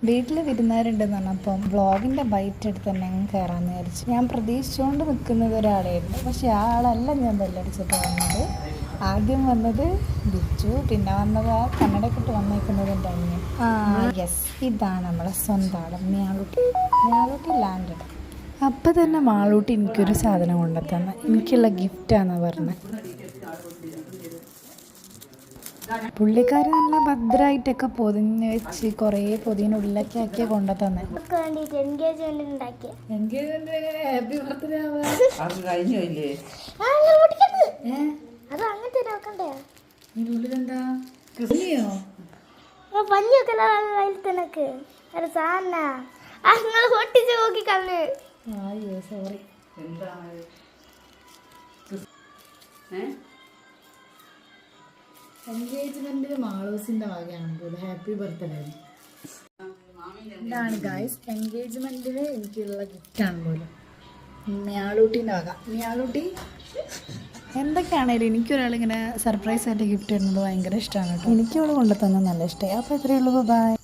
വീട്ടിൽ വിരുന്നുകാരുണ്ടെന്ന് പറഞ്ഞപ്പം വ്ളോഗിൻ്റെ ബൈറ്റ് എടുത്ത് തന്നെ അങ്ങ് കയറാമെന്ന് വിചാരിച്ചു. ഞാൻ പ്രതീക്ഷിച്ചുകൊണ്ട് നിൽക്കുന്നത് ഒരാളായിരുന്നു, പക്ഷെ ആ ആളല്ല ഞാൻ ബെല്ലടിച്ചിട്ട് വന്നത്. ആദ്യം വന്നത് ബിച്ചു, പിന്നെ വന്നത് ആ കണ്ണടക്കിട്ട് വന്നേക്കുന്നത് എൻ്റെ അനിയൻ. യെസ്, ഇതാണ് നമ്മളെ സ്വന്തം ആൾ ഞാളൂട്ടി ലാൻഡഡ്. അപ്പം തന്നെ മാളൂട്ടി എനിക്കൊരു സാധനം കൊണ്ടുത്തന്നെ, എനിക്കുള്ള ഗിഫ്റ്റാണെന്ന് പറഞ്ഞത്. പുള്ളിക്കാർ നല്ല ഭദ്രമായിട്ടൊക്കെ പൊതിഞ്ഞ് വെച്ച് കുറേ പൊതിനുള്ളിലൊക്കെ ആക്കിയ കൊണ്ടുതന്നെ. സോറി. എൻഗേജ്മെന്റ് മാളൂസിന്റെ വകയാണ്. Happy birthday. ഇതാണ് ഗായ്സ് എൻഗേജ്മെന്റിന് എനിക്കുള്ള ഗിഫ്റ്റാണ് പോലും. ഞാളൂട്ടീൻ്റെ വക. ഞാളൂട്ടി എന്തൊക്കെയാണേലും എനിക്കൊരാളിങ്ങനെ സർപ്രൈസ് ആയിട്ട് ഗിഫ്റ്റ് തരുന്നത് ഭയങ്കര ഇഷ്ടമാണ് കേട്ടോ. എനിക്കവൾ കൊണ്ടുതന്നെ നല്ല ഇഷ്ടമായി. അപ്പോൾ ഇത്രയേ ഉള്ളൂ. ബൈ.